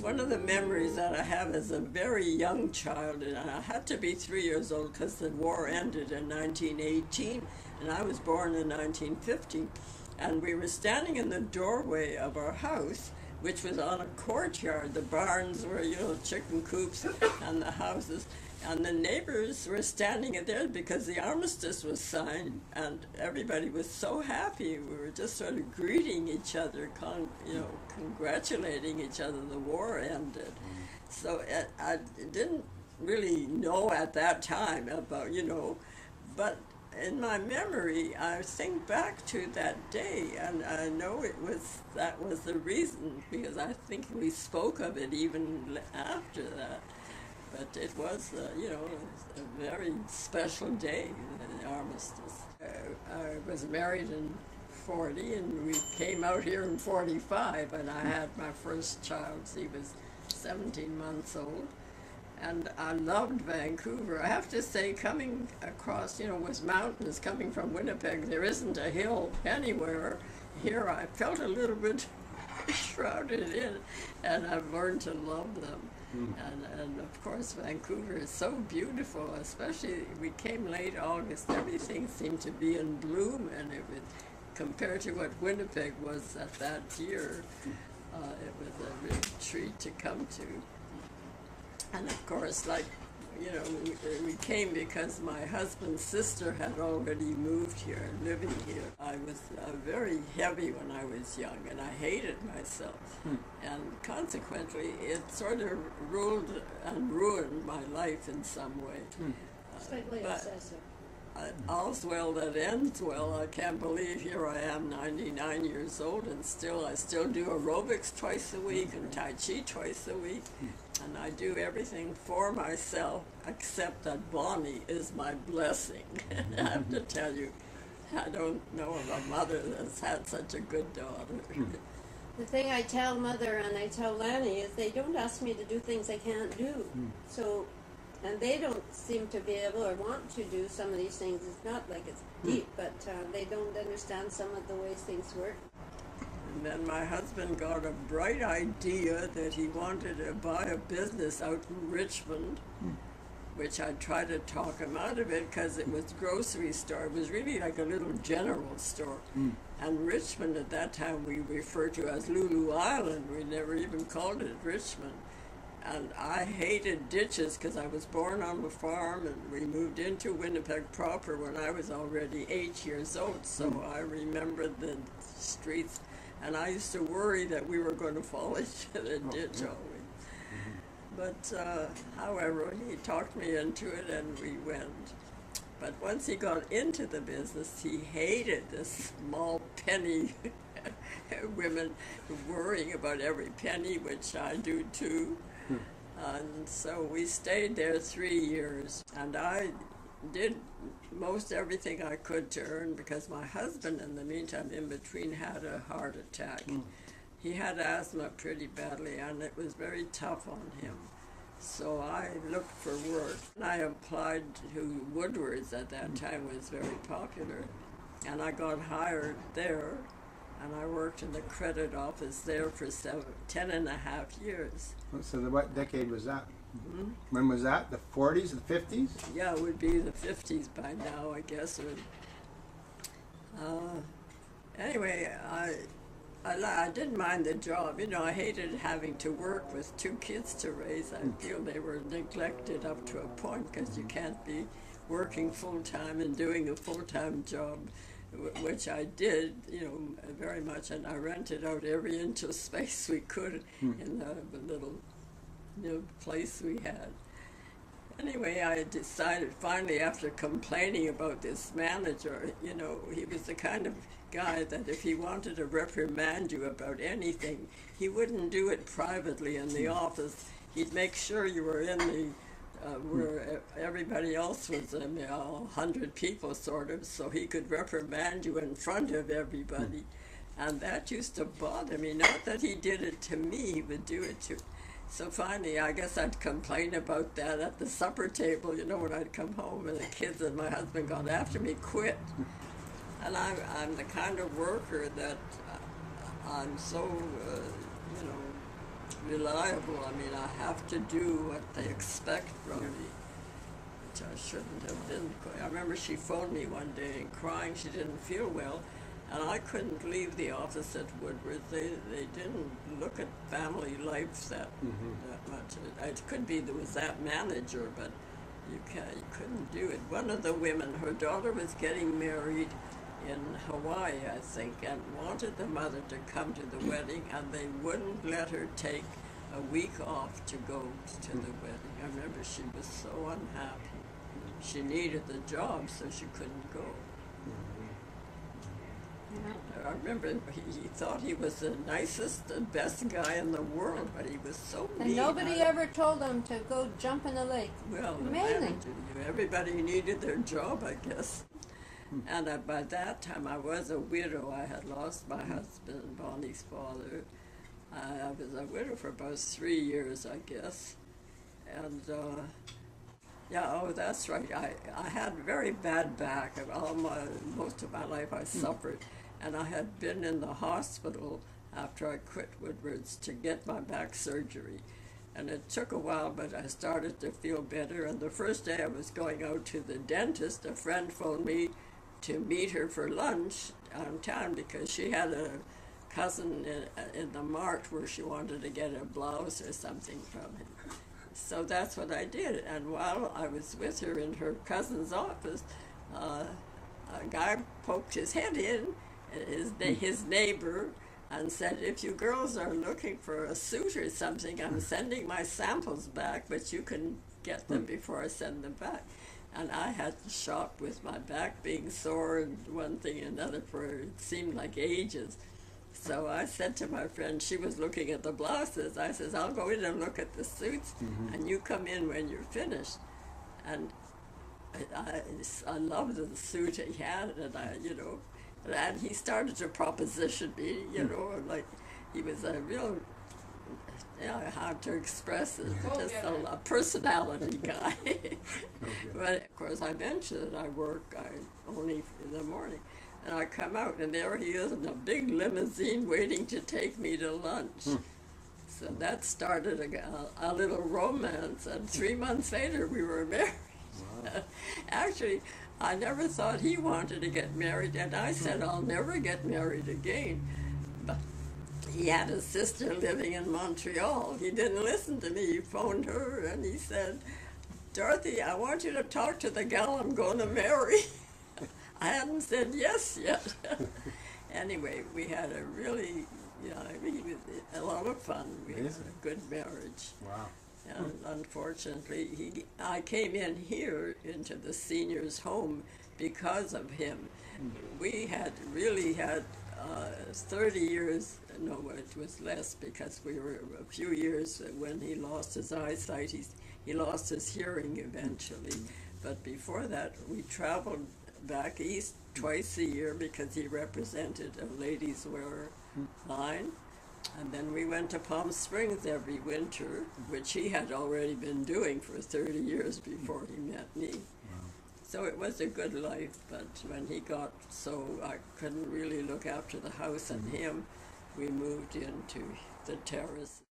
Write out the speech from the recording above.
one of the memories that I have as a very young child, and I had to be 3 years old because the war ended in 1918, and I was born in 1950. And we were standing in the doorway of our house, which was on a courtyard. The barns were, chicken coops, and the houses. And the neighbors were standing there because the armistice was signed, and everybody was so happy. We were just sort of greeting each other, congratulating each other. The war ended. So I didn't really know at that time about, but in my memory, I think back to that day, and I know that was the reason, because I think we spoke of it even after that. But it was, a very special day, the armistice. I was married in 40, and we came out here in 45, and I had my first child. He was 17 months old. And I loved Vancouver. I have to say, coming across, with mountains, coming from Winnipeg, there isn't a hill anywhere. Here I felt a little bit shrouded in, and I've learned to love them. And of course, Vancouver is so beautiful, especially we came late August. Everything seemed to be in bloom, and it was, compared to what Winnipeg was at that year, it was a real treat to come to. And of course, we came because my husband's sister had already moved here and living here. I was very heavy when I was young, and I hated myself. And consequently, it sort of ruled and ruined my life in some way. All's well that ends well. I can't believe here I am, 99 years old, and I still do aerobics twice a week and Tai Chi twice a week. And I do everything for myself, except that Bonnie is my blessing. I have to tell you, I don't know of a mother that's had such a good daughter. The thing I tell Mother and I tell Lanny is they don't ask me to do things I can't do. So, and they don't seem to be able or want to do some of these things. It's not like it's deep, but they don't understand some of the ways things work. And then my husband got a bright idea that he wanted to buy a business out in Richmond, which I tried to talk him out of it because it was a grocery store. It was really like a little general store. And Richmond at that time we referred to as Lulu Island. We never even called it Richmond. And I hated ditches because I was born on the farm, and we moved into Winnipeg proper when I was already 8 years old. So I remembered the streets. And I used to worry that we were going to fall into the ditch always. But, however, he talked me into it, and we went. But once he got into the business, he hated the small penny women worrying about every penny, which I do too. And so we stayed there 3 years, and I did most everything I could to earn, because my husband, in the meantime, in between, had a heart attack. He had asthma pretty badly, and it was very tough on him. So I looked for work, and I applied to Woodward's at that time. Was very popular, and I got hired there, and I worked in the credit office there for 10.5 years. So what decade was that? When was that? The 40s, the 50s? Yeah, it would be the 50s by now, I guess. Anyway, I didn't mind the job. I hated having to work with 2 kids to raise. I feel they were neglected up to a point, because you can't be working full-time and doing a full-time job, which I did, very much. And I rented out every inch of space we could in the little place we had. Anyway, I decided finally, after complaining about this manager, he was the kind of guy that if he wanted to reprimand you about anything, he wouldn't do it privately in the office. He'd make sure you were in the where everybody else was, 100 people sort of, so he could reprimand you in front of everybody. And that used to bother me. Not that he did it to me, he would do it to. So finally, I guess I'd complain about that at the supper table, when I'd come home, and the kids and my husband got after me, quit. And I'm the kind of worker that I'm so, reliable. I mean, I have to do what they expect from me, which I shouldn't have been. I remember she phoned me one day crying she didn't feel well, and I couldn't leave the office at Woodward. They didn't look at family life that much. It could be there was that manager, but you couldn't do it. One of the women, her daughter was getting married in Hawaii, I think, and wanted the mother to come to the wedding, and they wouldn't let her take a week off to go to the wedding. I remember she was so unhappy. She needed the job, so she couldn't go. Yeah. I remember he thought he was the nicest and best guy in the world, but he was so mean. And nobody ever told him to go jump in the lake. Well, Amazing. everybody needed their job, I guess. And by that time, I was a widow. I had lost my husband, Bonnie's father. I was a widow for about 3 years, I guess. And that's right. I had very bad back. Most of my life I suffered. And I had been in the hospital after I quit Woodward's to get my back surgery. And it took a while, but I started to feel better. And the first day I was going out to the dentist, a friend phoned me to meet her for lunch downtown because she had a cousin in the mart where she wanted to get a blouse or something from him. So that's what I did. And while I was with her in her cousin's office, a guy poked his head in, his neighbor, and said, "If you girls are looking for a suit or something, I'm sending my samples back, but you can get them before I send them back." And I had to shop with my back being sore and one thing and another for it seemed like ages. So I said to my friend, she was looking at the blouses, I says, "I'll go in and look at the suits, and you come in when you're finished." And I loved the suit he had, and and he started to proposition me, like he was a real, hard to express it, just a personality guy. But of course I mentioned that I work only in the morning. And I come out, and there he is in a big limousine waiting to take me to lunch. So that started a little romance, and 3 months later we were married. Wow. Actually, I never thought he wanted to get married, and I said, "I'll never get married again." But he had a sister living in Montreal. He didn't listen to me. He phoned her, and he said, "Dorothy, I want you to talk to the gal I'm going to marry." I hadn't said yes yet. Anyway, we had a really, a lot of fun. We had a good marriage. Wow. And unfortunately, I came in here into the seniors' home because of him. We had really had 30 years, no, it was less because we were a few years when he lost his eyesight. He lost his hearing eventually. But before that, we traveled back east twice a year because he represented a ladies' wear line. And then we went to Palm Springs every winter, which he had already been doing for 30 years before he met me. Wow. So it was a good life, but when he got so I couldn't really look after the house and him, we moved into the terrace.